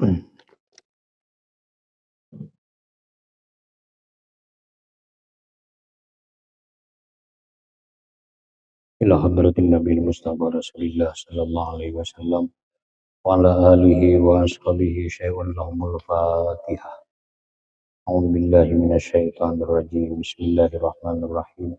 Ila hadratin Nabi Mustafa Rasulillah sallallahu alaihi wasallam wa ala alihi wa ashabihi syai'un lahumul fatihah. A'udzu billahi minasyaitonir rajim. Bismillahirrahmanirrahim.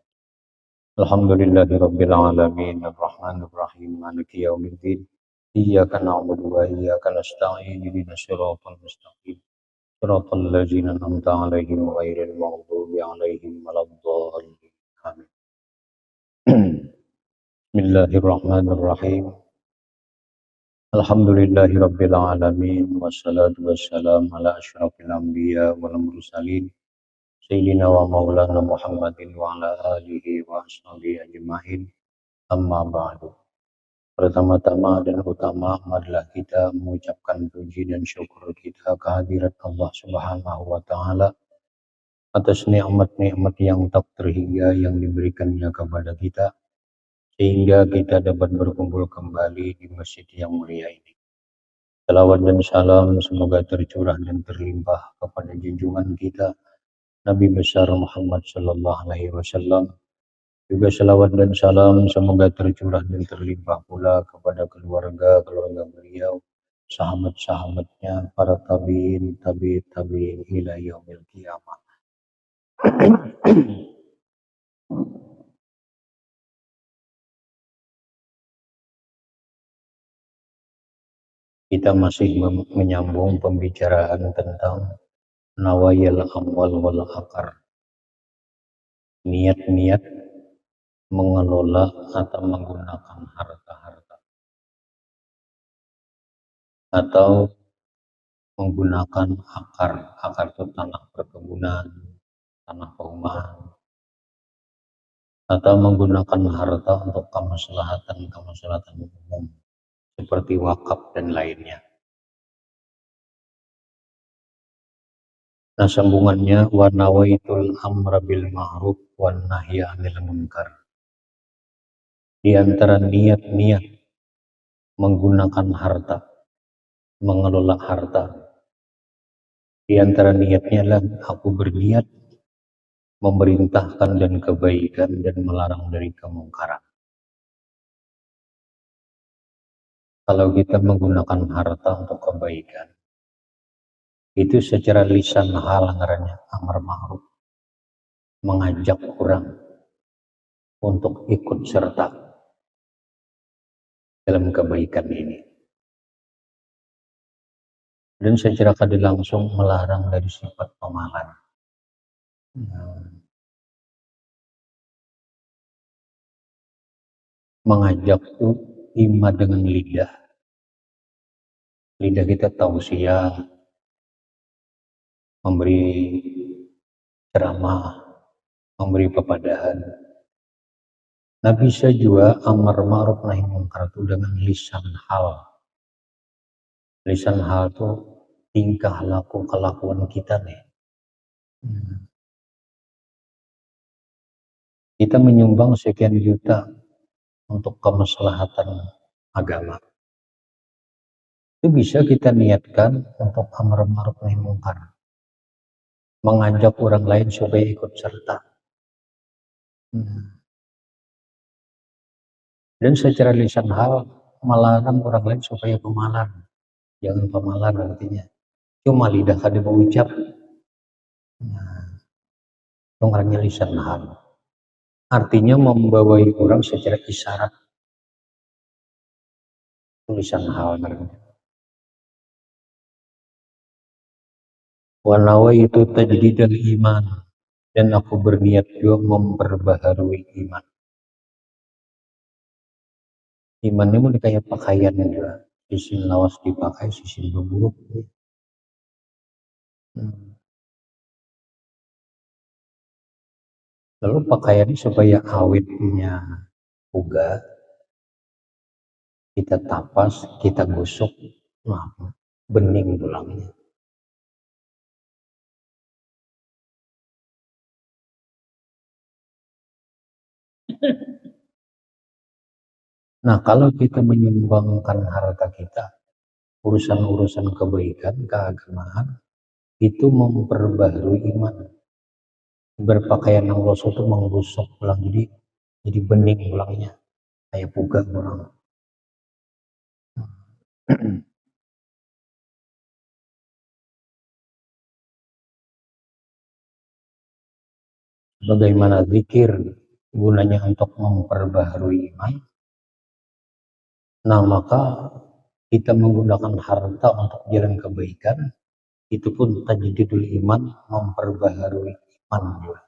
Alhamdulillahi rabbil alamin arrahmanir rahim maliki yaumiddin. Iyyaka na'budu wa iyyaka nasta'in ihdinas siratal mustaqim. Siratal ladzina an'amta 'alaihim ghairil maghdubi 'alaihim waladdallin. Amin. Bismillahirrahmanirrahim. Alhamdulillahi rabbil alamin wassalatu wassalamu ala asyrafil anbiya wal mursalin sayyidina wa maulana Muhammadin wa ala alihi wa ashabihi ajmain. Amma ba'du. Pertama-tama dan utama marilah kita mengucapkan puji dan syukur kita kehadirat Allah Subhanahu wa taala atas nikmat-nikmat yang tak terhingga yang diberikannya kepada kita, sehingga kita dapat berkumpul kembali di masjid yang mulia ini. Salawat dan salam semoga tercurah dan terlimpah kepada junjungan kita Nabi besar Muhammad sallallahu alaihi wasallam. Juga salawat dan salam semoga tercurah dan terlimpah pula kepada keluarga beliau, sahabat-sahabatnya, para tabi'in, tabi'in ila yaumil qiyamah. Kita masih menyambung pembicaraan tentang nawayil amwal wal akar. Niat-niat mengelola atau menggunakan harta-harta atau menggunakan akar itu tanah perkebunan, tanah perumahan, atau menggunakan harta untuk kemaslahatan umum seperti wakaf dan lainnya. Nah, sambungannya wa nawaitul amra bil ma'ruf wan nahya 'anil munkar. Di antara niat-niat menggunakan harta, mengelola harta, di antara niatnya adalah aku berniat memerintahkan dan kebaikan dan melarang dari kemungkaran. Kalau kita menggunakan harta untuk kebaikan, itu secara lisan hal ngarannya amar ma'ruf, mengajak orang untuk ikut serta dalam kebaikan ini. Dan secara kada langsung melarang dari sifat pemalas. Mengajak itu ima dengan lidah. Lidah kita tausiah, memberi ceramah, memberi pepadahan. Nah, bisa juga amar ma'ruf nahi munkar itu dengan lisan hal. Lisan hal itu tingkah laku kelakuan kita nih. Kita menyumbang sekian juta untuk kemaslahatan agama. Itu bisa kita niatkan untuk amar ma'ruf nahi munkar, mengajak orang lain supaya ikut serta. Dan secara lisan hal melarang orang lain supaya pemalas. Jangan pemalas artinya. Cuma lidah kada mengucap. Itu ngarannya lisan hal. Artinya membawai orang secara isyarat. Lisan hal ngarannya. Wa nawaitu tajdidal iman, dan aku berniat juga memperbaharui iman. Iman ini mulai kayak pakaian juga, sisi lawas dipakai, sisi berburuk. Lalu pakaian ini supaya awetnya uga, kita tapas, kita gosok, bening tulangnya. Nah, kalau kita menyumbangkan harta kita urusan-urusan kebaikan, keagamaan, itu memperbaharui iman. Berpakaian yang gosok itu menggosok ulang, jadi bening ulangnya, kayak puga ulang. Bagaimana zikir gunanya untuk memperbaharui iman? Nah, maka kita menggunakan harta untuk jalan kebaikan, itu pun tajdidul iman, memperbaharui iman juga.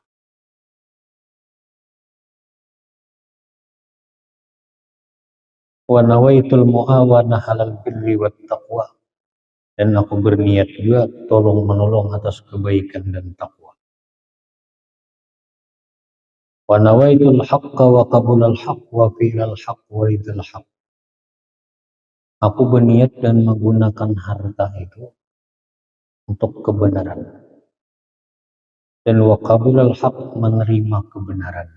Wa nawaitul muawana halal birri wat taqwa, dan aku berniat juga tolong menolong atas kebaikan dan takwa. Wa nawaitul haqqa wa qabulal haqq wa fi'lal haqq wa ridal haqq. Aku berniat dan menggunakan harta itu untuk kebenaran, dan wa qabulal haqq, menerima kebenaran,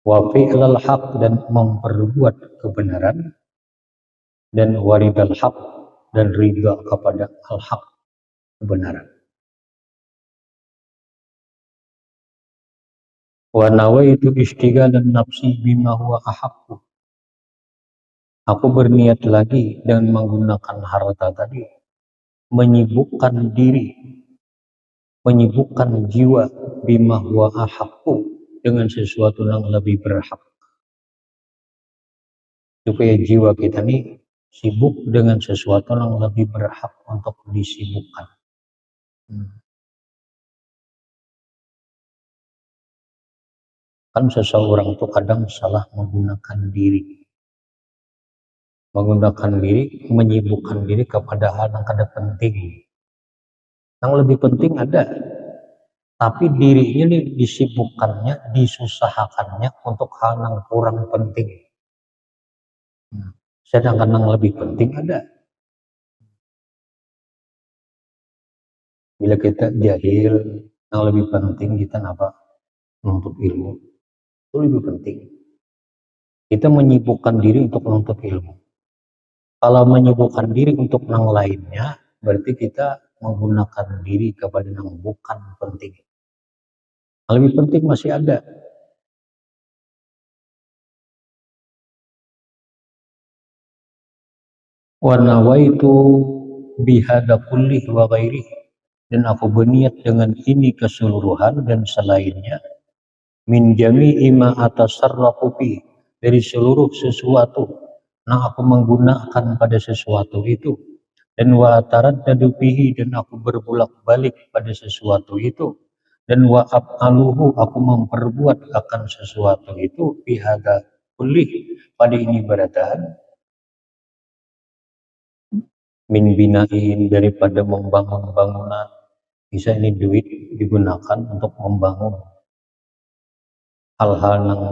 wa fi'lal haqq, dan memperbuat kebenaran, dan waridal haqq, dan ridha kepada al-haq, kebenaran. Wa nawaitu ishtighalan nafsi bima huwa ahaqqu. Aku berniat lagi dengan menggunakan harta tadi, menyibukkan diri, menyibukkan jiwa, bima huwa ahaqqu, dengan sesuatu yang lebih berhak. Supaya jiwa kita nih sibuk dengan sesuatu yang lebih berhak untuk disibukkan. Kan seseorang itu kadang salah menggunakan diri. Menggunakan diri, menyibukkan diri kepada hal yang kada penting. Yang lebih penting ada, tapi dirinya nih disibukkannya, disusahakannya untuk hal yang kurang penting. Sedangkan yang lebih penting ada. Bila kita jahil, yang lebih penting kita apa? Menuntut ilmu. Itu lebih penting. Kita menyibukkan diri untuk menuntut ilmu. Kalau menyibukkan diri untuk yang lainnya, berarti kita menggunakan diri kepada yang bukan penting. Yang lebih penting masih ada. Wa nawaitu bihada kullih wa ghairih, dan aku berniat dengan ini keseluruhan dan selainnya, min jami'i ma atasarrafu fi, dari seluruh sesuatu yang aku menggunakan pada sesuatu itu, dan wa taraddadu fihi, dan aku berbolak-balik pada sesuatu itu, dan wa af'aluhu, aku memperbuat akan sesuatu itu, bihada kullih, pada ini berataan, min binain, daripada membangun bangunan. Bisa ini duit digunakan untuk membangun hal-hal yang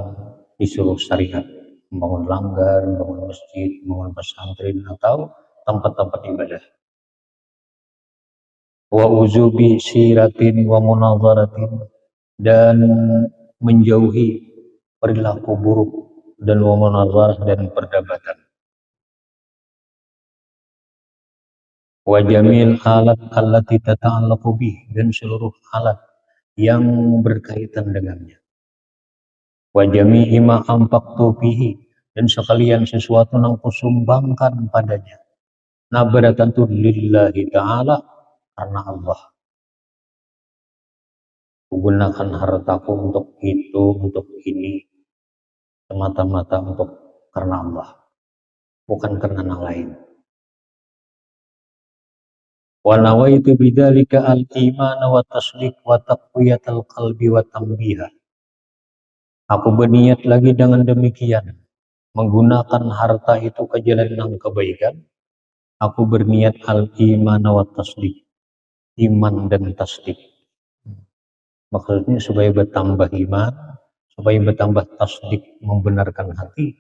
disuruh syariat, membangun langgar, membangun masjid, membangun pesantren, atau tempat-tempat ibadah. Wa uzubi siratin wa munazaratin, dan menjauhi perilaku buruk, dan wa munazarah, dan perdebatan. Wa jamil alat allati tata'allaqu bih, dan seluruh alat yang berkaitan dengannya. Wa jami'i ma anfaqtu fihi, dan sekalian sesuatu yang kusumbangkan padanya. Nabratan tu lillahi ta'ala, karena Allah. Gunakan hartaku untuk itu, untuk ini, semata-mata untuk karena Allah, bukan karena yang lain. Wa nawaitu bidzalika al-iman wa tasdiq wa taqwiyatal qalbi wa tambiha. Aku berniat lagi dengan demikian, menggunakan harta itu ke jalan yang kebaikan. Aku berniat al-iman wa tasdiq, iman dan tasdik. Maksudnya supaya bertambah iman, supaya bertambah tasdik, membenarkan hati.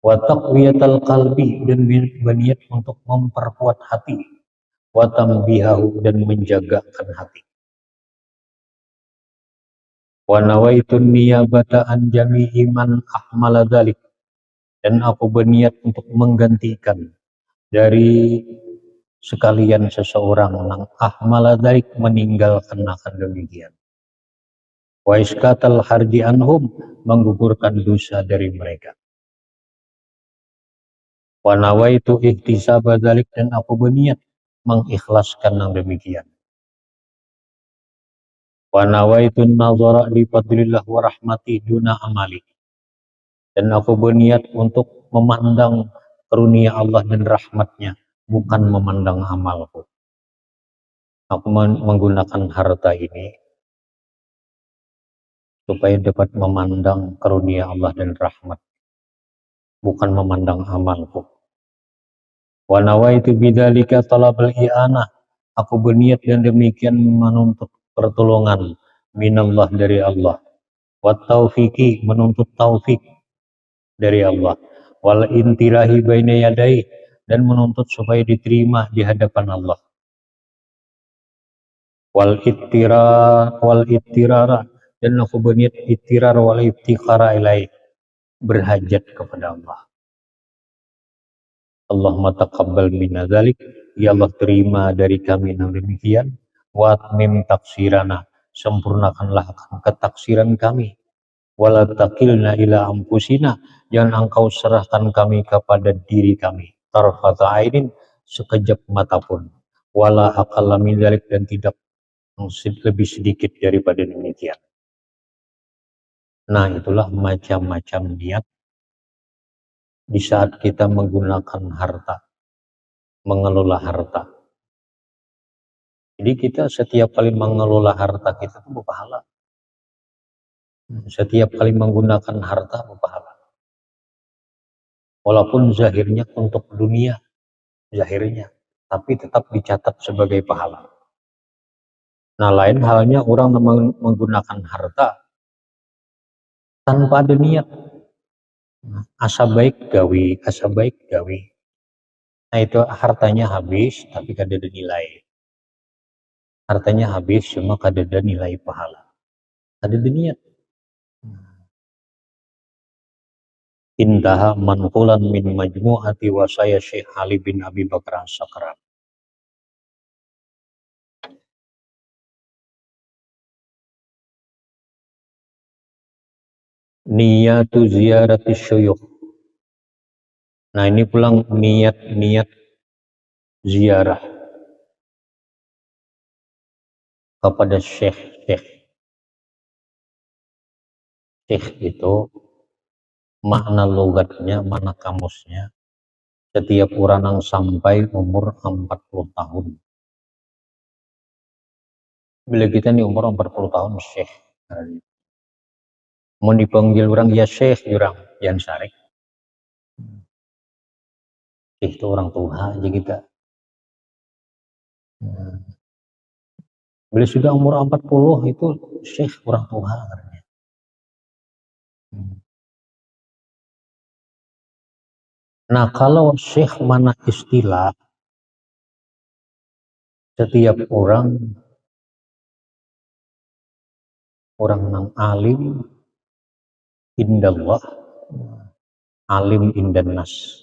Wa taqwiyatal qalbi, dan berniat untuk memperkuat hati. Wa tambihahu, dan menjagakan hati. Wa nawaitun niyabata an jami'i man ahmala dzalik, dan aku berniat untuk menggantikan dari sekalian seseorang nang ahmala dzalik meninggalkan akan demikian. Wa iskatal harji anhum menggugurkan dosa dari mereka. Wa nawaitu ihtisaba dzalik dan aku berniat mengikhlaskan yang demikian. Wa nawaitu nazara li fadlillah wa rahmati duna amali. Dan aku berniat untuk memandang karunia Allah dan rahmatnya, bukan memandang amalku. Aku menggunakan harta ini supaya dapat memandang karunia Allah dan rahmat, bukan memandang amalku. Wa nawaitu bidzalika talabal i'anah. Aku berniat dan demikian menuntut pertolongan minallah dari Allah. Wa taufiqi menuntut taufik dari Allah. Wal intirahi baina yadai dan menuntut supaya diterima di hadapan Allah. Wal ittirara dan aku berniat ittirar wal iftiqara ilai berhajat kepada Allah. Allahumma taqabbal minna dzalik, ya Allah terima dari kami yang demikian, wa atmim taksirana, sempurnakanlah ketaksiran kami, wala taqilna ila anfusina, jangan engkau serahkan kami kepada diri kami, tarfata ainin, sekejap mata pun, wala aqalla min dzalik dan tidak lebih sedikit daripada demikian. Nah, itulah macam-macam niat di saat kita menggunakan harta, mengelola harta. Jadi kita setiap kali mengelola harta kita itu berpahala. Setiap kali menggunakan harta berpahala. Walaupun zahirnya untuk dunia, zahirnya, tapi tetap dicatat sebagai pahala. Nah, lain halnya orang menggunakan harta tanpa ada niat. Asa baik gawi, asa baik gawi. Nah, itu hartanya habis tapi kada ada nilai. Hartanya habis cuma kada ada nilai pahala. Kada ada niat. Intaha manqulan min majmu'ati wasaya Syekh Ali bin Abi Bakar As-Sakran. Niyatu ziyarati syuyukh. Nah, ini pulang niat ziarah kepada syekh. Syekh itu makna logatnya, makna kamusnya, setiap orang yang sampai umur 40 tahun. Bila kita nih umur 40 tahun, syekh. Mau dipanggil orang, ya syekh, orang yang syarek. Syekh itu orang tua aja kita. Bila sudah umur 40 itu syekh orang tua. Nah, kalau syekh mana istilah, setiap orang yang alim indallah, alim indannas.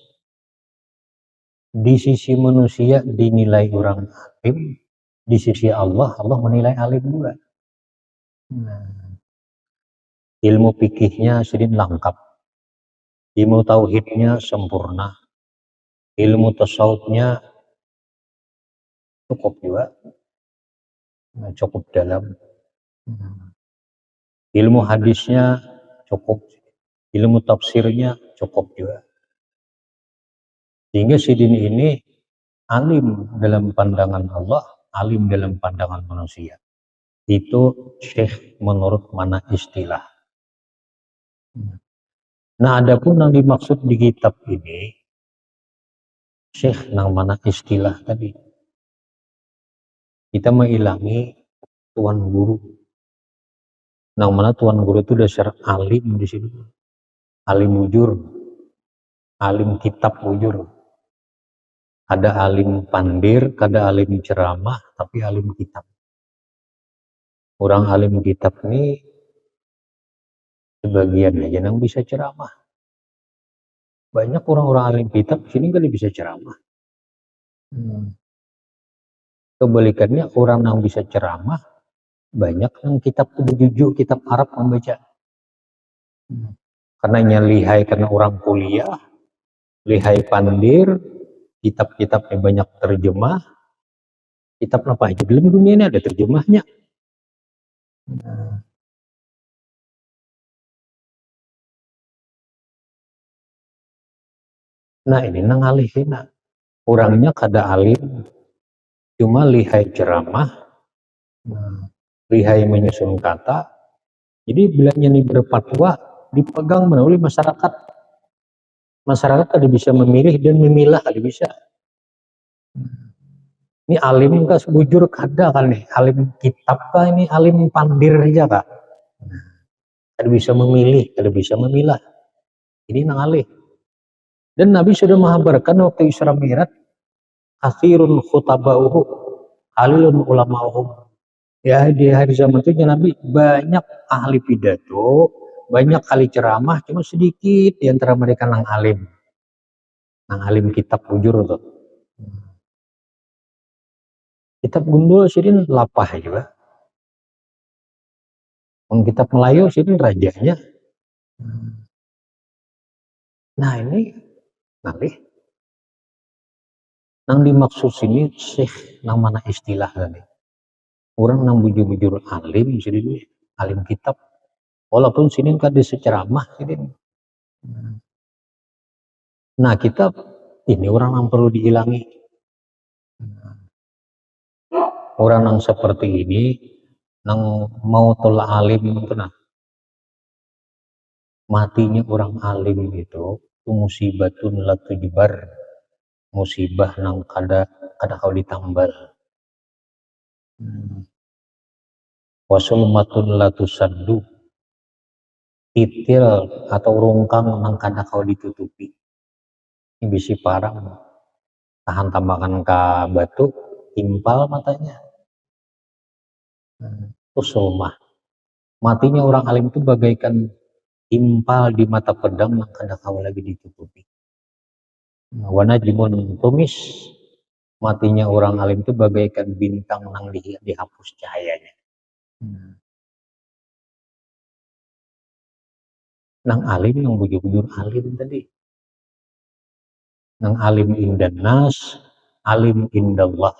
Di sisi manusia dinilai orang alim, di sisi Allah menilai alim juga. Ilmu fikihnya sedikit lengkap, ilmu tauhidnya sempurna, ilmu tasawufnya cukup juga, cukup dalam, ilmu hadisnya cukup, ilmu tafsirnya cukup juga. Sehingga sidin ini alim dalam pandangan Allah, alim dalam pandangan manusia. Itu syekh menurut mana istilah. Nah, adapun yang dimaksud di kitab ini, syekh yang mana istilah tadi. Kita mengilangi tuan guru. Yang mana tuan guru itu dasar alim di sini. Alim wujur, alim kitab wujur. Ada alim pandir, ada alim ceramah, tapi alim kitab. Orang alim kitab ini sebagian aja yang bisa ceramah. Banyak orang-orang alim kitab sini kali bisa ceramah. Kebalikannya orang yang bisa ceramah banyak yang kitab tujuh kitab Arab membaca. Karena nya lihai karena orang kuliah, lihai pandir, kitab-kitabnya banyak terjemah, kitab apa aja dalam dunia ini ada terjemahnya. Nah ini ngalihin, orangnya kada alim, cuma lihai ceramah, lihai menyusun kata. Jadi bilangnya nih berfatwa dipegang oleh masyarakat. Masyarakat kada bisa memilih dan memilah, kada bisa. Ini alim kah bujur kada kan nih, alim kitab kah ini alim pandir aja kah? Kada bisa memilih, kada bisa memilah. Ini nang alih. Dan Nabi sudah menghabarkan waktu Isra Mi'raj, katsirun khutabauhu, qalilun ulamauhum. Ya di hari zaman itu Nabi banyak ahli pidato, banyak ahli ceramah, cuma sedikit di antara mereka nang alim kitab bujur tuh. Kitab gundul sirin lapah juga. Kitab Melayu sirin rajanya. Nah ini ngalih. Nang dimaksud sini syekh nang mana istilah tadi. Orang nang bujur-bujur alim sirin, alim kitab. Walaupun sini kada seceramah sirin. Nah kitab ini orang yang perlu dihilangi. Orang yang seperti ini nang mau tolak alim itu nah matinya orang alim itu musibatun la tujbar, musibah nang kada kau ditambal. Wasulmatun la tusaddu, titil atau rungkang nang kada kau ditutupi. Ini bisi parang tahan tambakan ke batu timpal matanya. Usulmah, matinya orang alim itu bagaikan timpal di mata pedang yang kada kau lagi ditutupi. Wanajmun tumis, matinya orang alim itu bagaikan bintang yang dihapus cahayanya. Nang alim yang bujur-bujur alim tadi. Nang alim indan nas, alim indallah.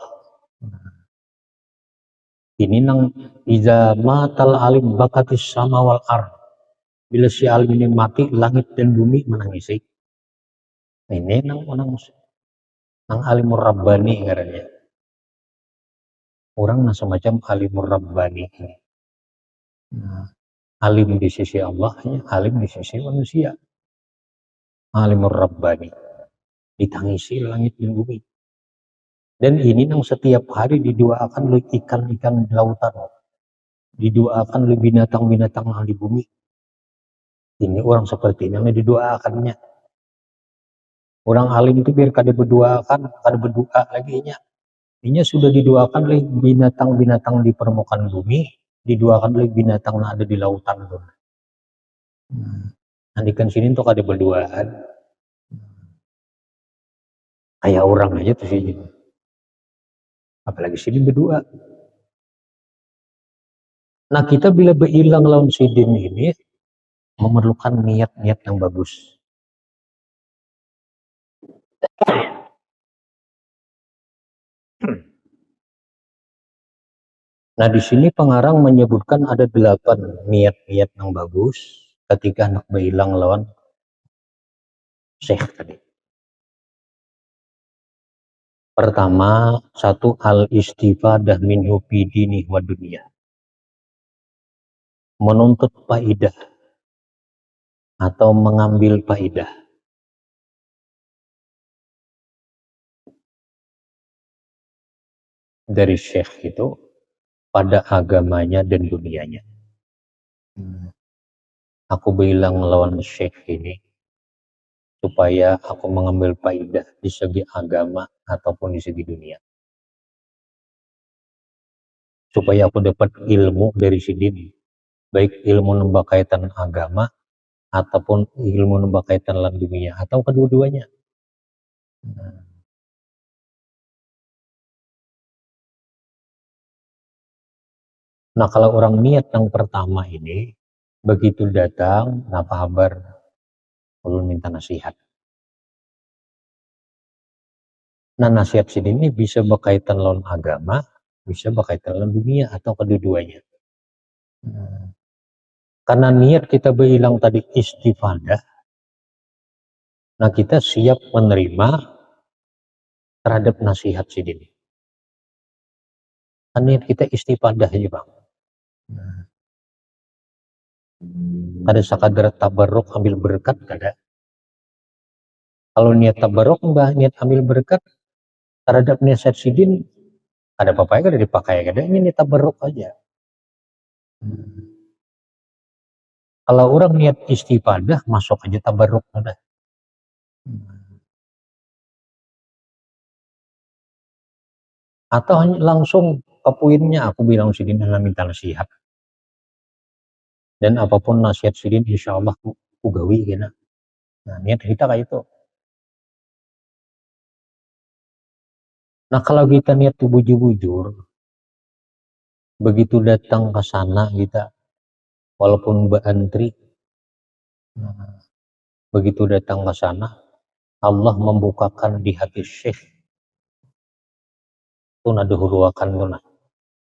Ini nang iza matal alim bakatis sama wal ar. Bila si alim ini mati, langit dan bumi menangisi. Ini nang alimur rabbani karena orang nang semacam alimur rabbani. Alim di sisi Allah, alim di sisi manusia. Alimur rabbani, ditangisi langit dan bumi. Dan ini nang setiap hari didoakan oleh ikan-ikan di lautan, didoakan oleh binatang-binatang yang di bumi. Ini orang seperti ini yang didoakannya. Orang alim itu biar kada berdoakan, kada berdoa lagi nya. Ini sudah didoakan oleh binatang-binatang di permukaan bumi, didoakan oleh binatang yang ada di lautan tuh. Andikan sini tuh kada berdoaan. Kayak orang aja tuh sini. Apalagi sini berdoa. Nah kita bila berhilang lawan sidin ini memerlukan niat-niat yang bagus. Nah di sini pengarang menyebutkan ada 8 niat-niat yang bagus ketika hendak berhilang lawan syekh tadi. Pertama, satu al-istifadah minhu fi dini wa dunia. Menuntut faidah atau mengambil faidah dari syekh itu pada agamanya dan dunianya. Aku bilang lawan syekh ini supaya aku mengambil faidah di segi agama ataupun di segi dunia. Supaya aku dapat ilmu dari sidin, baik ilmu yang berkaitan agama ataupun ilmu yang berkaitan dengan dunia atau kedua-duanya. Nah kalau orang niat yang pertama ini, begitu datang, apa kabar, ulun minta nasihat. Nah nasihat sini ini bisa berkaitan lawan agama, bisa berkaitan lawan dunia atau kedua-duanya. Karena niat kita bilang tadi istifadah, nah kita siap menerima terhadap nasihat sini. Kan niat kita istifadah aja bang. Kada sakadar tabarruk ambil berkat kada. Kalau niat tabarruk mbah niat ambil berkat terhadap nasihat sidin ada apa-apa kada dipakai kada, ini niat tabarruk aja. Kalau orang niat istifadah masuk aja tabarruk kada. Atau langsung ke poinnya, aku bilang sidin adalah minta nasihat. Dan apapun nasihat sidin insya Allah ku gawi kena. Nah niat kita kayak itu. Nah kalau kita niat tuh bujur-bujur, begitu datang ke sana kita, walaupun berantri, begitu datang ke sana, Allah membukakan di hati Syekh itu nada huruakan tuh nah.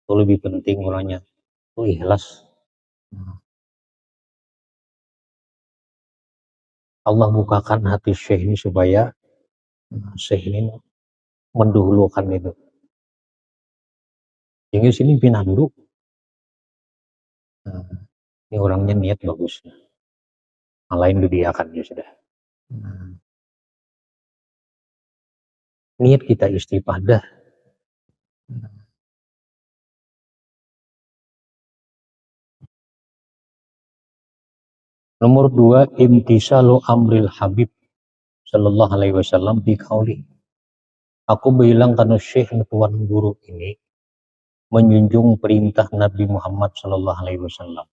Itu lebih penting orangnya, itu ikhlas. Allah bukakan hati Syekh ini supaya Syekh ini mendahulukan itu. Yang sini pinandu. Ini orangnya niat bagus. Yang lain didiakan ya sudah. Niat kita istifadah. Nomor 2, imtisalu amril Habib sallallahu alaihi wasallam bi qauli. Aku bilang karena Syekh Tuan Guru ini menjunjung perintah Nabi Muhammad sallallahu alaihi wasallam.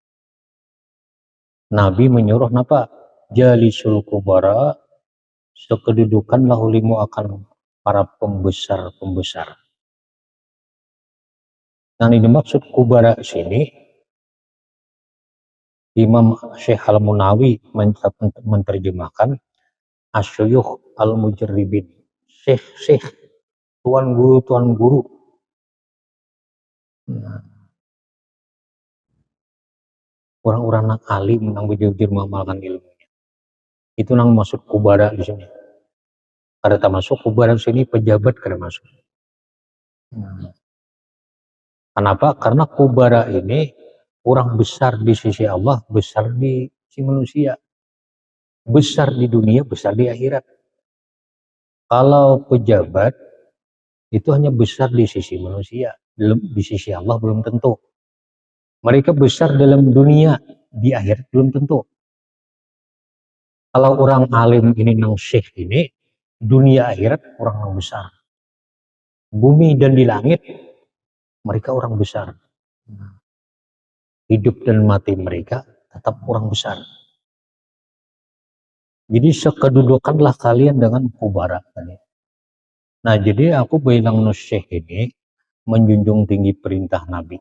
Nabi menyuruh napa? Jalisul kubara, sekedudukanlah ulimu akan para pembesar-pembesar. Yang dimaksud kubara sini Imam Syekh Al-Munawi menerjemahkan asyuyukh al-mujarribin. Syekh, tuan guru. Orang-orang yang alim yang bujur mengamalkan ilmunya. Itu yang masuk kubara di sini. Kada termasuk kubara di sini pejabat kada masuk. Kenapa? Karena kubara ini orang besar di sisi Allah, besar di sisi manusia. Besar di dunia, besar di akhirat. Kalau pejabat itu hanya besar di sisi manusia, di sisi Allah belum tentu. Mereka besar dalam dunia, di akhirat belum tentu. Kalau orang alim ini nang syekh ini, dunia akhirat orang yang besar. Bumi dan di langit, mereka orang besar. Hidup dan mati mereka tetap orang besar. Jadi sekedudukanlah kalian dengan kubara. Nah jadi aku bilang syekh ini menjunjung tinggi perintah Nabi.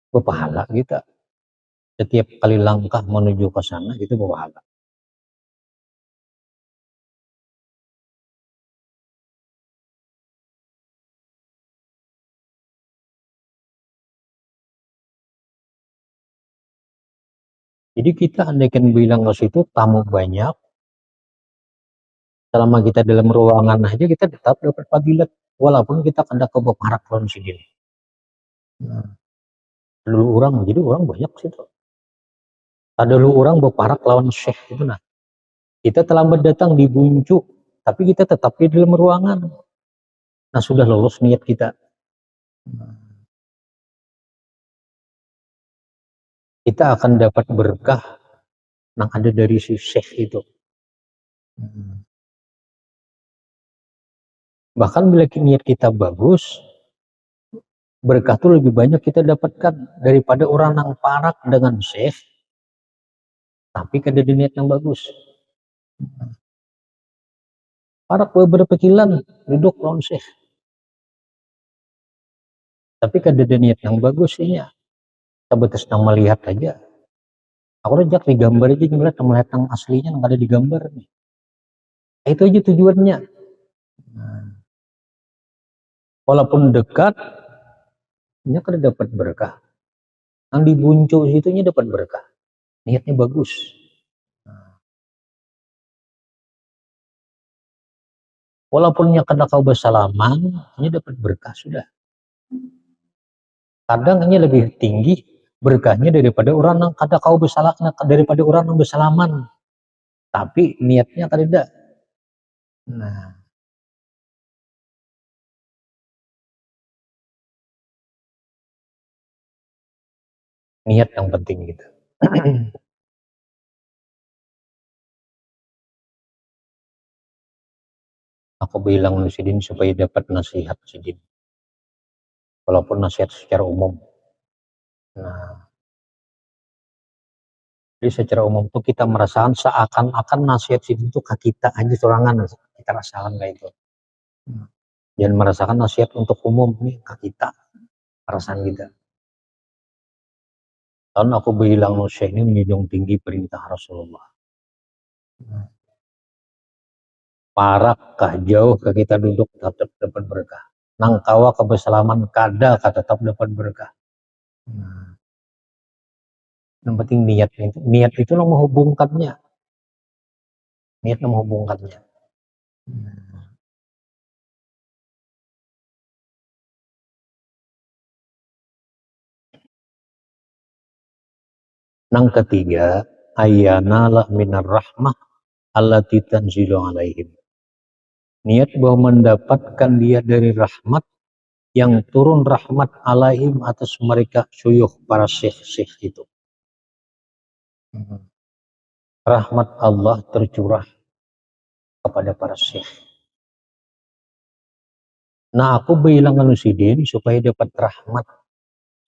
Berpahala kita. Setiap kali langkah menuju ke sana itu berpahala. Jadi kita andaikan bilang ke situ tamu banyak, selama kita dalam ruangan aja kita tetap dapat fadilat walaupun kita kena ke beparak lawan sendiri. Dulu orang, jadi orang banyak situ. Ada dulu orang beparak lawan syekh itu nah. Kita terlambat datang di buncuk, tapi kita tetap di dalam ruangan. Nah sudah lolos niat kita. Kita akan dapat berkah yang ada dari si syekh itu. Bahkan bila niat kita bagus, berkah itu lebih banyak kita dapatkan daripada orang yang parak dengan syekh, tapi kada ada niat yang bagus. Para beberapa kilan duduk lawan syekh. Tapi kada ada niat yang bagus ini. Sebatas nang melihat aja. Aku rejak digambar aja ngeliat melihat yang aslinya nggak ada digambar nih. Itu aja tujuannya. Walaupun dekat, nya kada dapat berkah. Yang dibuncu situnya dapat berkah. Niatnya bagus. Walaupun nya kada kau bersalaman, nya dapat berkah sudah. Kadang nya lebih tinggi berkahnya daripada orang yang kada kau bersalaman, daripada orang yang bersalaman. Tapi niatnya kada. Nah, niat yang penting gitu. Aku bilang lu Sidin supaya dapat nasihat Sidin. Walaupun nasihat secara umum. Nah, jadi secara umum tuh kita merasakan seakan-akan nasihat Sidin itu ke kita aja sorangan. Kita rasakan kayak itu. Jangan merasakan nasihat untuk umum nih ke kita. Perasaan kita. Dan aku bilang lu Syekh ini menjunjung tinggi perintah Rasulullah. Parak jauh ke kita duduk tetap dapat berkah. Nang kawa kebersalaman kada tetap dapat berkah. Yang penting niat itu lo menghubungkannya. Niat menghubungkannya. Nang ketiga, ayyana minar rahmah allati tanzilu alaihim. Niat bahwa mendapatkan dia dari rahmat yang turun rahmat alaihim atas mereka syuyuh para syekh-syekh itu. Rahmat Allah tercurah kepada para syekh. Nah, aku bilang Sidin supaya dapat rahmat,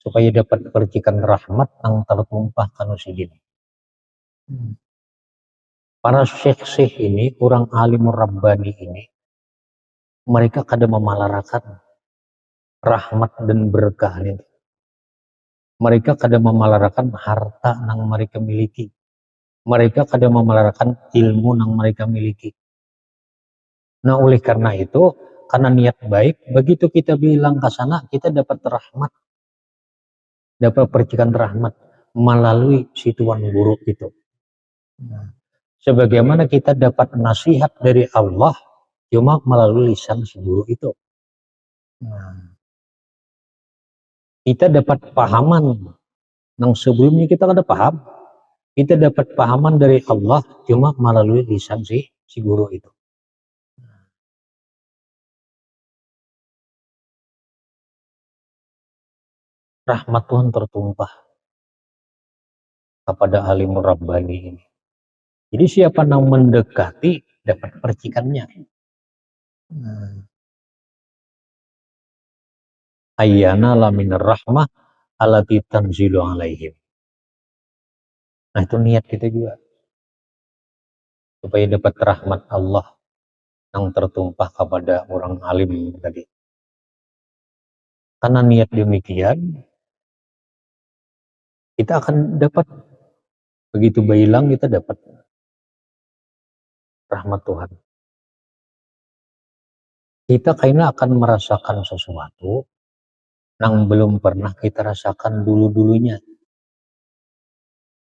supaya dapat percikan rahmat yang tertumpah Sidin. Para syekh-syekh ini, orang alim rabbani ini, mereka kadang memalarakan rahmat dan berkah ini. Mereka kadang memalarakan harta yang mereka miliki. Mereka kadang memalarakan ilmu yang mereka miliki. Nah, oleh karena itu, karena niat baik, begitu kita bilang ke sana, kita dapat rahmat. Dapat percikan rahmat melalui si tuan guru itu. Sebagaimana kita dapat nasihat dari Allah, cuma melalui lisan si guru itu. Kita dapat pahaman yang sebelumnya kita kada paham. Kita dapat pahaman dari Allah cuma melalui lisan si guru itu. Rahmat Tuhan tertumpah kepada alim rabbani ini. Jadi siapa yang mendekati dapat percikannya. Ayyana laminar rahmah allati tanzilu alaihim. Nah, itu niat kita juga. Supaya dapat rahmat Allah yang tertumpah kepada orang alim tadi. Karena niat demikian, kita akan dapat, begitu bilang kita dapat rahmat Tuhan. Kita kayaknya akan merasakan sesuatu yang belum pernah kita rasakan dulu-dulunya.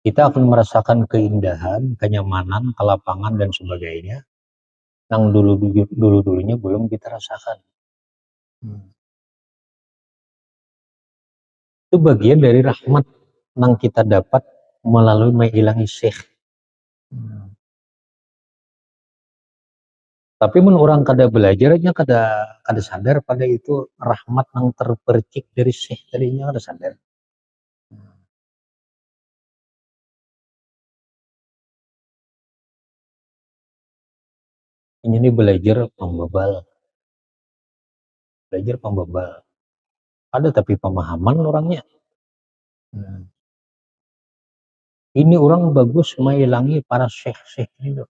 Kita akan merasakan keindahan, kenyamanan, kelapangan, dan sebagainya yang dulu-dulunya belum kita rasakan. Itu bagian dari rahmat yang kita dapat melalui menghilangi syekh. Tapi menurut orang kada belajarnya kada sadar pada itu rahmat yang terpercik dari syekh tadinya kada sadar. Ini belajar pembebal. Belajar pembebal. Ada tapi pemahaman orangnya. Ini orang bagus menghilangi para syekh-syekh itu.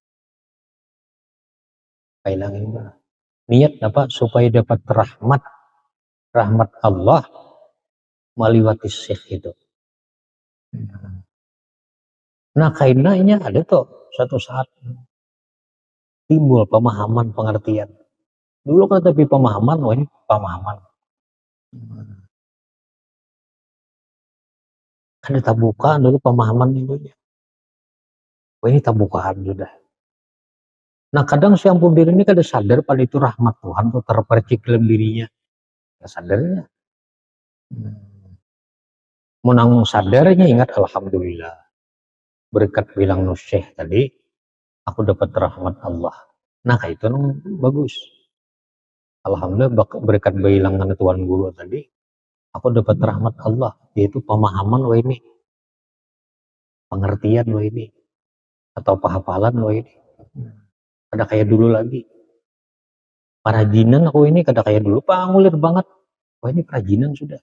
Kailangin ba. Niat apa? Supaya dapat rahmat Allah meliwati syekh itu. Nah kainanya ada tuh satu saat timbul pemahaman pengertian. Dulu kan tapi pemahaman, wah ini pemahaman. Kan kita buka dulu pemahaman itu. Wah ini tak bukaan sudah. Nah kadang si ampun diri ini kada sadar pada itu rahmat Tuhan tuh terpercik dalam dirinya. Tidak sadarnya. Menang sadarnya ingat alhamdulillah. Berkat bilang Nusyekh tadi, aku dapat rahmat Allah. Nah kayak itu bagus. Alhamdulillah berkat bilangan Tuhan Guru tadi, aku dapat rahmat Allah. Yaitu pemahaman wah ini. Pengertian wah ini. Atau penghafalan wah ini. Kada kayak dulu lagi. Perajinan aku ini kada kayak dulu, pangulir banget. Wah ini perajinan sudah.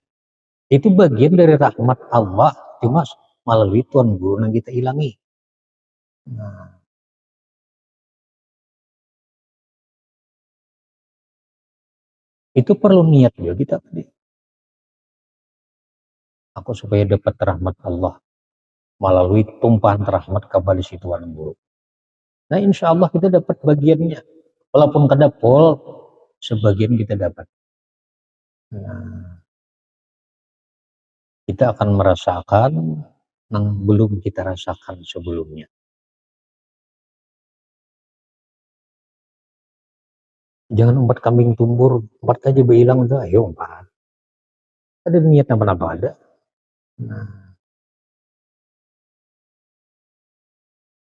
Itu bagian dari rahmat Allah, cuma melalui Tuhan Guru yang kita hilangi. Nah, itu perlu niat juga kita tadi. Aku supaya dapat rahmat Allah melalui tumpahan rahmat kepada si Tuhan Guru. Nah insya Allah kita dapat bagiannya. Walaupun kada pol, sebagian kita dapat. Nah, kita akan merasakan yang belum kita rasakan sebelumnya. Jangan empat kambing tumbur, empat aja berhilang udah, ayo empat. Ada niat apa-apa ada. Nah,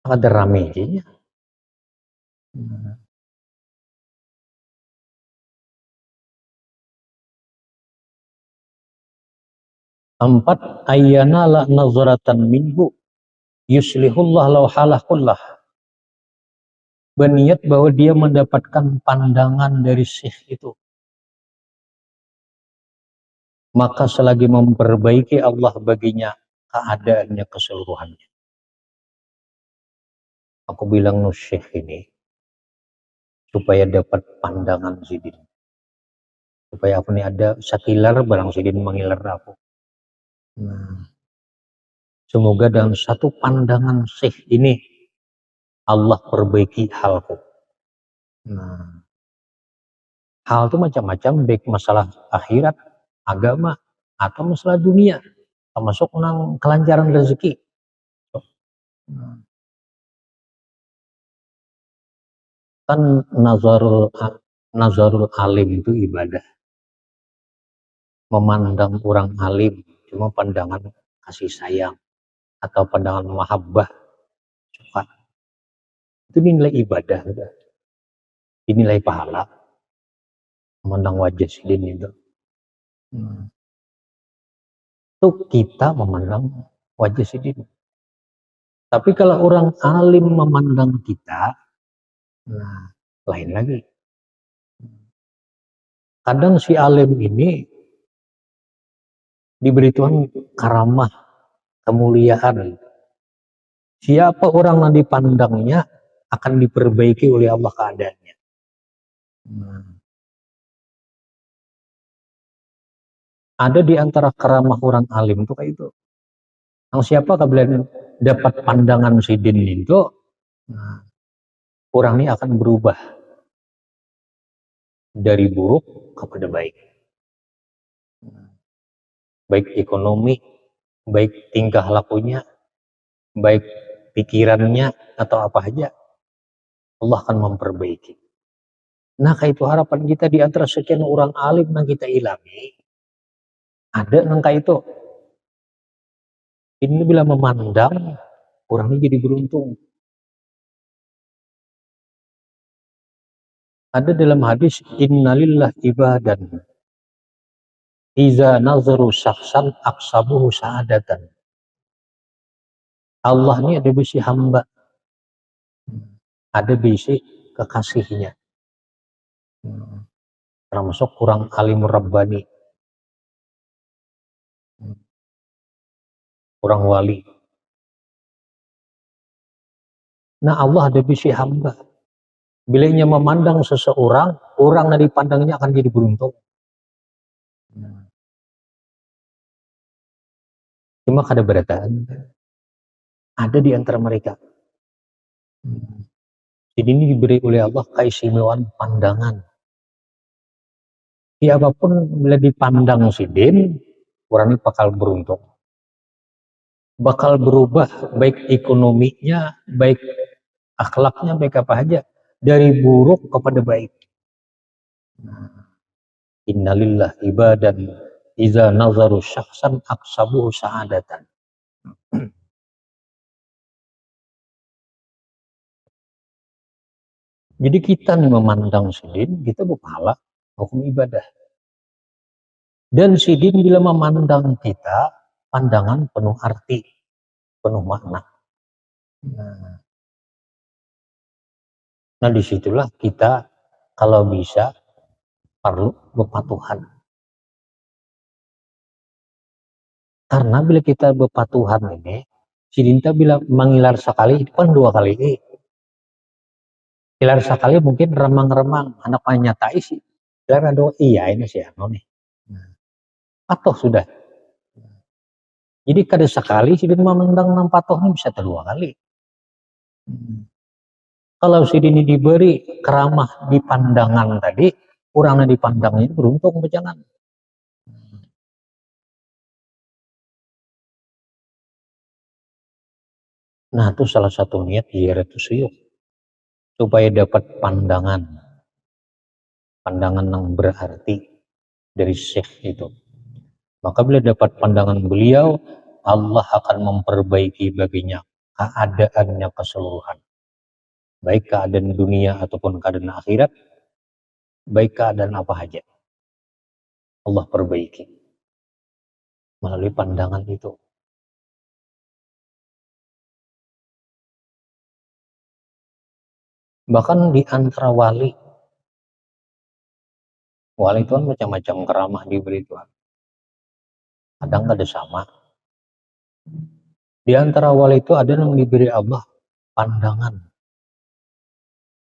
ada rame aja. Nah. Empat ayyana la nazaratan minhu yuslihullah law halah kullah. Berniat bahwa dia mendapatkan pandangan dari syekh itu. Maka selagi memperbaiki Allah baginya keadaannya keseluruhannya. Aku bilang syekh ini supaya dapat pandangan sidin. Supaya aku ini ada sakilar barang sidin mengiler aku. Nah, semoga dalam satu pandangan syekh ini Allah perbaiki halku. Nah, hal itu macam-macam, baik masalah akhirat, agama, atau masalah dunia, termasuk tentang kelancaran rezeki. Kan nazarul alim itu ibadah. Memandang orang alim cuma pandangan kasih sayang atau pandangan mahabbah, suka. Itu dinilai ibadah, dinilai pahala. Memandang wajah sidin itu. Itu kita memandang wajah sidin. Tapi kalau orang alim memandang kita, nah lain lagi. Kadang si alim ini diberi Tuhan karamah, kemuliaan. Siapa orang yang dipandangnya akan diperbaiki oleh Allah keadaannya. Ada di antara karamah orang alim itu kayak itu. Yang siapa kalian dapat pandangan sidin itu, nah, orang ini akan berubah dari buruk kepada baik. Baik ekonomi, baik tingkah lakunya, baik pikirannya atau apa aja, Allah akan memperbaiki. Nah, kayak itu harapan kita di antara sekian orang alim yang kita ilami, ada yang kayak itu. Ini bila memandang, orang ini jadi beruntung. Ada dalam hadis, innalillah ibadan iza nazaru syakhsan aksabuhu sa'adatan. Allah ini ada bisi hamba, ada bisi kekasihnya. Termasuk kurang alim rabbani, kurang wali. Nah Allah ada bisi hamba, Bila nya memandang seseorang, orang yang dipandangnya akan jadi beruntung. Cuma kada berataan. Ada di antara mereka. Jadi ini diberi oleh Allah keistimewaan pandangan. Siapapun bila dipandang sidin, orang ini bakal beruntung. Bakal berubah baik ekonominya, baik akhlaknya, baik apa aja. Dari buruk kepada baik. Innalillah ibadan iza nazaru syakhsan aksabuhu sa'adatan. Jadi kita nih memandang sidin, kita berpahala hukum ibadah. Dan sidin bila memandang kita, pandangan penuh arti, penuh makna. Nah disitulah kita kalau bisa perlu berpatuhan. Karena bila kita berpatuhan ini, sidin bila mengilar sekali, itu kan 2 kali. Ilar sekali mungkin remang-remang, anak nyatai sih. Ilar ada iya ini sih anu nih. Patuh sudah. Jadi kada sekali sidin memandang nang patuh ini bisa 2 kali. Kalau sidin diberi keramah di pandangan tadi, kurangnya dipandangnya beruntung bejangan. Nah itu salah satu niat ziaratus syuyukh. Supaya dapat pandangan yang berarti dari syekh itu. Maka bila dapat pandangan beliau, Allah akan memperbaiki baginya keadaannya keseluruhan. Baik keadaan dunia ataupun keadaan akhirat, baik keadaan apa saja. Allah perbaiki melalui pandangan itu. Bahkan di antara wali itu kan macam-macam keramah diberi Tuhan. Kadang ada sama. Di antara wali itu ada yang diberi Allah pandangan.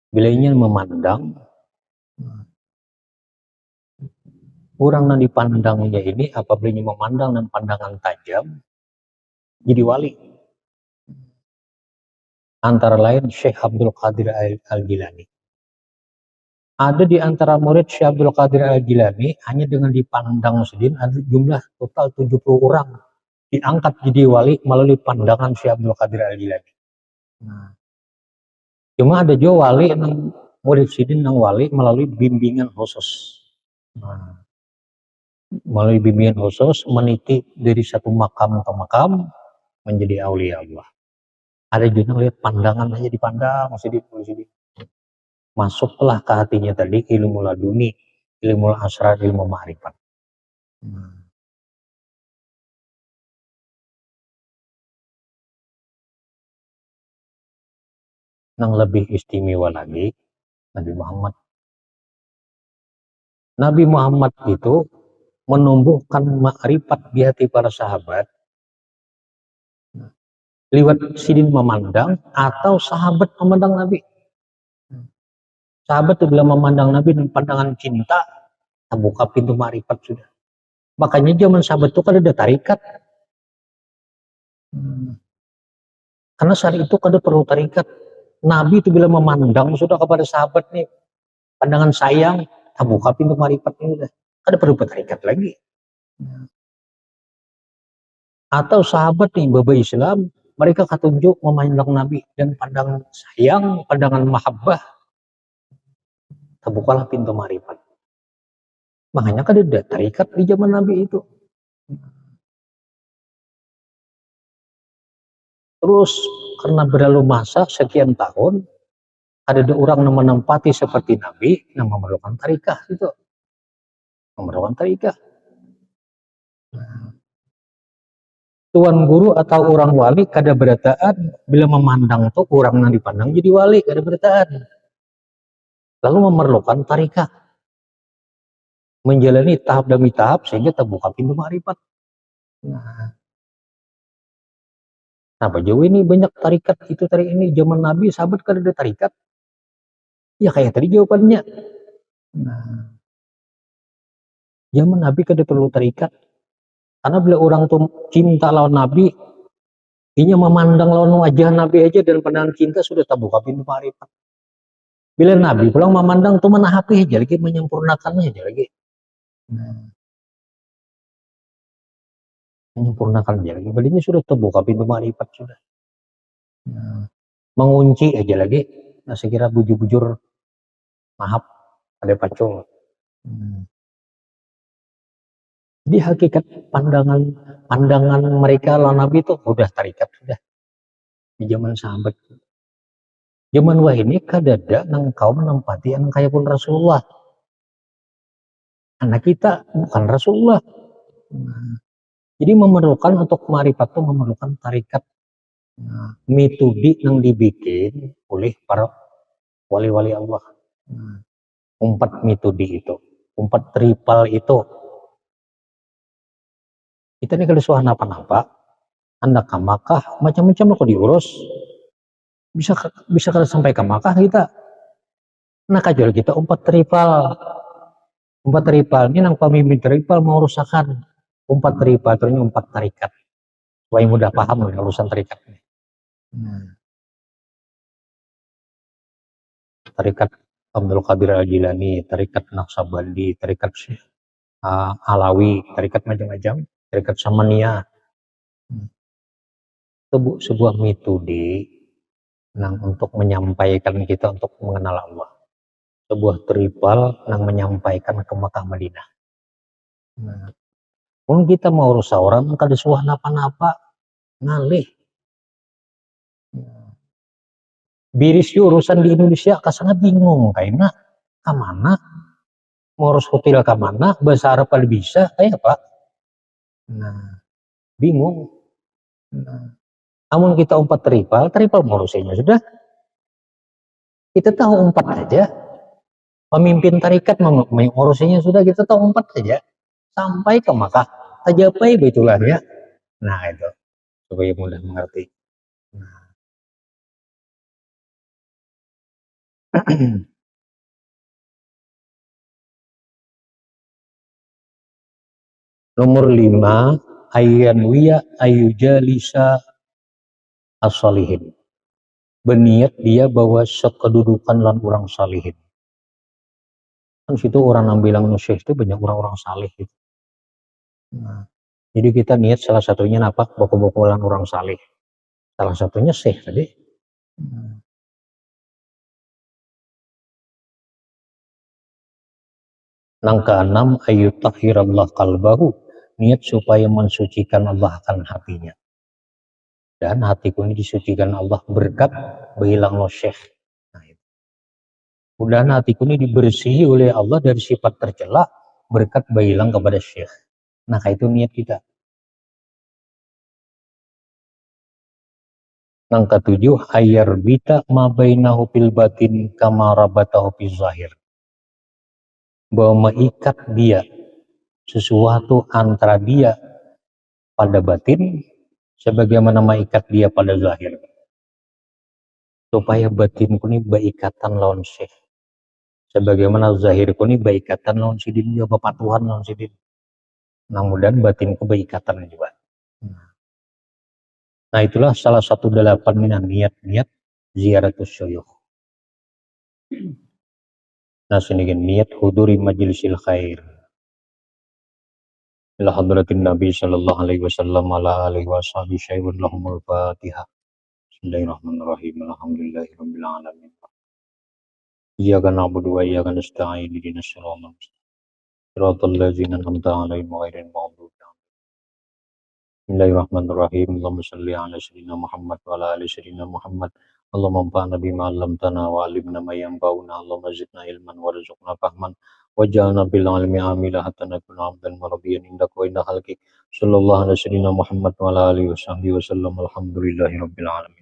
Bila ingin memandang, orang yang dipandangnya ini apabila ingin memandang dan pandangan tajam, jadi wali. Antara lain Syekh Abdul Qadir Al-Jilani. Ada di antara murid Syekh Abdul Qadir Al-Jilani, hanya dengan dipandang sedin, ada jumlah total 70 orang diangkat jadi wali melalui pandangan Syekh Abdul Qadir Al-Jilani. Cuma ada juga wali yang murid sidin yang wali melalui bimbingan khusus. Melalui bimbingan khusus meniti dari satu makam ke makam menjadi aulia Allah. Ada juga lihat pandangan aja dipandang sidin. Masuklah ke hatinya tadi ilmu laduni, ilmu asrar, ilmu ma'rifat. Yang lebih istimewa lagi Nabi Muhammad. Nabi Muhammad itu menumbuhkan ma'rifat di hati para sahabat lewat sidin memandang atau sahabat memandang Nabi. Sahabat itu bila memandang Nabi dengan pandangan cinta, terbuka pintu ma'rifat sudah. Makanya zaman sahabat itu kan ada tarikat. Karena saat itu kan ada perlu tarikat. Nabi itu bila memandang sudah kepada sahabat nih, pandangan sayang, terbuka pintu ma'rifat ini udah. Ada perlu tarikat lagi. Atau sahabat nih, baba Islam, mereka ketunjuk memandang Nabi dan pandangan sayang, pandangan mahabbah, terbukalah pintu ma'rifat. Makanya kan ada tarikat di zaman Nabi itu. Terus karena berlalu masa sekian tahun, ada orang yang menempati seperti Nabi yang memerlukan tarikah itu. Memerlukan tarikah. Tuan guru atau orang wali kada berataan bila memandang tuh orang yang dipandang jadi wali kada berataan. Lalu memerlukan tarikah. Menjalani tahap demi tahap sehingga terbuka pintu ma'rifat. Nah, jauh ini banyak tarikat itu tarik ini zaman Nabi sahabat kada ada tarikat. Ya kayak tadi jawabannya. Nah, zaman Nabi kada perlu terikat. Karena bila orang tuh cinta lawan Nabi, inya memandang lawan wajah Nabi aja dan pandangan cinta sudah terbuka pintu marifat. Bila Nabi pulang memandang tuh menahapi aja lagi, menyempurnakannya aja lagi. Nah, menyempurnakan aja lagi. Belinya sudah terbuka pintu marifat sudah. Nah, mengunci aja lagi. Nah, saya kira bujur-bujur maaf ada pacul. Di hakikat pandangan mereka lawan Nabi itu udah terikat sudah di zaman sahabat. Zaman wah ini kadada nang kau menempati yang kaya pun Rasulullah. Anak kita bukan Rasulullah. Nah, jadi memerlukan untuk marifat itu memerlukan tarikat. Nah, metode yang dibikin oleh para wali-wali Allah. Nah, 4 metode itu, 4 tripal itu. Kita ini kalau suah napa-napa, anda ke Makkah, macam-macam aku diurus. Bisa kada sampai ke Makkah kita. Nah kajol kita 4 tripal. 4 tripal ini nang pemimpin tripal mau rusakan. 4 tripal ternyata 4 tarikat. Supaya mudah paham urusan tarikat ini. Tarikat Abdul Qadir Al-Jilani, tarikat Naqsabandi, tarikat Alawi, tarikat macam-macam, tarikat Samaniyah. Itu sebuah metode nang untuk menyampaikan kita untuk mengenal Allah. Sebuah tripal yang menyampaikan ke Makkah Madinah. Nah, pun kita mau rusak orang kada suah napa-napa ngalih. Biris urusan di Indonesia kasana bingung kayaknya kemana mau urus hotel kemana bahasa Arab kalau bisa kayak apa. Nah, bingung. Nah, namun kita 4 tripal ngurusnya sudah. Kita tahu 4 aja. Pemimpin tarikat mengurusnya sudah kita tahu 4 saja sampai ke Makkah tajapai betulahnya. Nah itu supaya mudah mengerti. Nah. Nomor 5 ayyanwiya ayyujalisa as-salihin. Berniat dia bahwa sekedudukan lan orang salihin. Kan situ orang yang bilang nusyih itu banyak orang-orang salih gitu. Nah, jadi kita niat salah satunya napak boko-bokolan orang salih. Salah satunya syekh tadi. Nang keenam ayyutahhirallah qalbahu, niat supaya mensucikan Allah akan hatinya. Dan hatiku ini disucikan Allah berkat berhilang lo syekh. Nah, itu. Mudahan hatiku ini dibersihi oleh Allah dari sifat tercela berkat berhilang kepada syekh. Nah, itu niat kita. Nang ketujuh ayyarbita ma bainahu fil batin kama rabatahu fil zahir. Bahwa mengikat dia sesuatu antara dia pada batin sebagaimana mengikat dia pada zahir, supaya batinku ini berikatan lawan syekh sebagaimana zahirku ini berikatan lawan sidin juga bapatuhan lawan sidin. Namun batinku berikatan juga. Nah itulah salah satu 8 niat-niat ziaratus syuyukh. Nah sini niat huduri majlisil khair ila hadratin Nabi sallallahu alaihi wasallam ala alihi washabihi syai'un lahumul Fatihah. Bismillahirrahmanirrahim. Alhamdulillahirabbil alamin. Iyyaka na'budu wa iyyaka nasta'in. Ihdinas siratal mustaqim. Siratal ladzina an'amta 'alaihim ghairil maghdubi 'alaihim. Bismillahirrahmanirrahim. Allahumma shalli 'ala sayyidina Muhammad wa 'ala ali sayyidina Muhammad. Allahumma anfa'na bima 'allamtana wa 'allimna ma yanfa'una. Allahumma zidna ilman warzuqna fahman waj'alna bil 'ilmi 'amila hatta nakuna 'abdan mardiyan indaka wa inda khalqik. Sallallahu alaihi wasallam Muhammad wa ala alihi wasallam. Alhamdulillahirabbil alamin.